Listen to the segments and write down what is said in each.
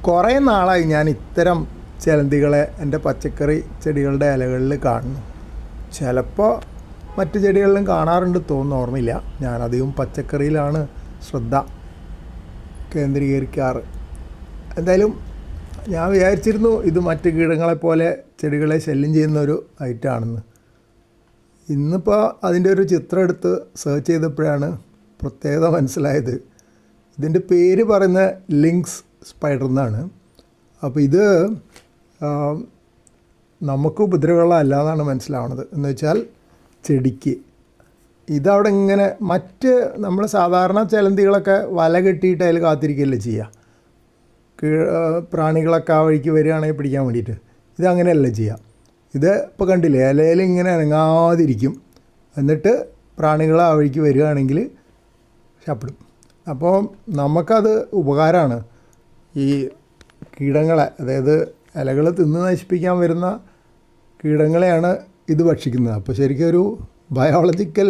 കുറേ നാളായി ഞാൻ ഇത്തരം ചിലന്തികളെ എൻ്റെ പച്ചക്കറി ചെടികളുടെ ഇലകളിൽ കാണുന്നു. ചിലപ്പോൾ മറ്റ് ചെടികളിലും കാണാറുണ്ട്, തോന്നുന്നു, ഓർമ്മയില്ല. ഞാനധികം പച്ചക്കറിയിലാണ് ശ്രദ്ധ കേന്ദ്രീകരിക്കാറ്. എന്തായാലും ഞാൻ വിചാരിച്ചിരുന്നു ഇത് മറ്റ് കീടങ്ങളെപ്പോലെ ചെടികളെ ശല്യം ചെയ്യുന്നൊരു ഐറ്റമാണെന്ന്. ഇന്നിപ്പോൾ അതിൻ്റെ ഒരു ചിത്രം എടുത്ത് സെർച്ച് ചെയ്തപ്പോഴാണ് പ്രത്യേകത മനസ്സിലായത്. ഇതിൻ്റെ പേര് പറയുന്ന ലിങ്ക്സ് സ്പൈഡർ എന്നാണ്. അപ്പോൾ ഇത് നമുക്ക് ഉപദ്രവമുള്ളതല്ല എന്നാണ് മനസ്സിലാവുന്നത്. എന്ന് വെച്ചാൽ ചെടിക്ക് ഇതവിടെ ഇങ്ങനെ മറ്റ് നമ്മൾ സാധാരണ ചിലന്തികളൊക്കെ വല കെട്ടിയിട്ട് അതിൽ കാത്തിരിക്കുകയല്ലേ ചെയ്യുക, പ്രാണികളൊക്കെ ആ വഴിക്ക് വരികയാണെങ്കിൽ പിടിക്കാൻ വേണ്ടിയിട്ട്. ഇതങ്ങനെയല്ല ചെയ്യുക. ഇത് ഇപ്പോൾ കണ്ടില്ലേ, ഇലയിൽ ഇങ്ങനെ അനങ്ങാതിരിക്കും, എന്നിട്ട് പ്രാണികൾ ആ വഴിക്ക് വരികയാണെങ്കിൽ ശപ്പിടും. അപ്പോൾ നമുക്കത് ഉപകാരമാണ്. ഈ കീടങ്ങളെ, അതായത് ഇലകൾ തിന്ന് നശിപ്പിക്കാൻ വരുന്ന കീടങ്ങളെയാണ് ഇത് ഭക്ഷിക്കുന്നത്. അപ്പോൾ ശരിക്കും ഒരു ബയോളജിക്കൽ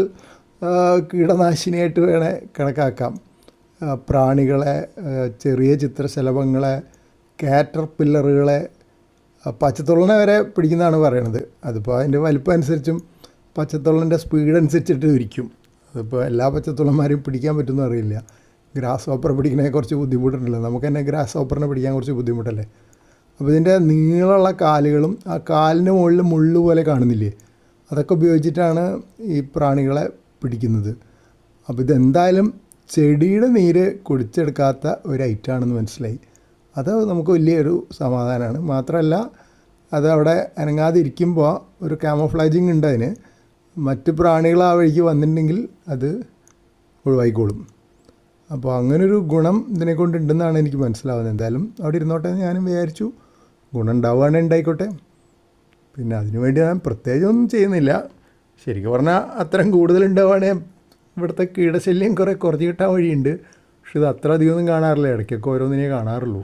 കീടനാശിനിയായിട്ട് വേണേൽ കണക്കാക്കാം. പ്രാണികളെ, ചെറിയ ചിത്രശലഭങ്ങളെ, കാറ്റർപില്ലറുകളെ, പച്ചത്തുള്ളനെ വരെ പിടിക്കുന്നതാണ് പറയണത്. അതിപ്പോൾ അതിൻ്റെ വലിപ്പം അനുസരിച്ചും പച്ചത്തുള്ളൻ്റെ സ്പീഡ് അനുസരിച്ചിട്ട് ഇരിക്കും. അതിപ്പോൾ എല്ലാ പച്ചത്തുള്ളന്മാരെയും പിടിക്കാൻ പറ്റുമെന്ന് അറിയില്ല. ഗ്രാസ് ഹോപ്പർ പിടിക്കണേ കുറച്ച് ബുദ്ധിമുട്ടുണ്ടല്ലോ, നമുക്ക് തന്നെ ഗ്രാസ് ഹോപ്പറിനെ പിടിക്കാൻ കുറച്ച് ബുദ്ധിമുട്ടല്ലേ. അപ്പോൾ ഇതിൻ്റെ നീളമുള്ള കാലുകളും ആ കാലിൻ്റെ മുകളിൽ മുള്ളു പോലെ കാണുന്നില്ലേ, അതൊക്കെ ഉപയോഗിച്ചിട്ടാണ് ഈ പ്രാണികളെ പിടിക്കുന്നത്. അപ്പോൾ ഇതെന്തായാലും ചെടിയുടെ നീര് കുടിച്ചെടുക്കാത്ത ഒരു ഐറ്റമാണെന്ന് മനസ്സിലായി. അത് നമുക്ക് വലിയൊരു സമാധാനമാണ്. മാത്രമല്ല അത് അവിടെ അനങ്ങാതിരിക്കുമ്പോൾ ഒരു ക്യാമോഫ്ലാജിങ് ഉണ്ട് അതിന്. മറ്റ് പ്രാണികൾ ആ വഴിക്ക് വന്നിട്ടുണ്ടെങ്കിൽ അത് ഒഴിവായിക്കോളും. അപ്പോൾ അങ്ങനൊരു ഗുണം ഇതിനെക്കൊണ്ടുണ്ടെന്നാണ് എനിക്ക് മനസ്സിലാവുന്നത്. എന്തായാലും അവിടെ ഇരുന്നോട്ടെ എന്ന് ഞാനും വിചാരിച്ചു. ഗുണം ഉണ്ടാവുകയാണെങ്കിൽ ഉണ്ടായിക്കോട്ടെ. പിന്നെ അതിനുവേണ്ടി ഞാൻ പ്രത്യേകിച്ചൊന്നും ചെയ്യുന്നില്ല. ശരിക്കും പറഞ്ഞാൽ അത്തരം കൂടുതലുണ്ടാവുകയാണെങ്കിൽ ഇവിടുത്തെ കീടശല്യം കുറച്ച് കിട്ടാൻ വഴിയുണ്ട്. പക്ഷെ ഇത് അത്ര അധികമൊന്നും കാണാറില്ല, ഇടയ്ക്കൊക്കെ ഓരോന്നിനെ കാണാറുള്ളൂ.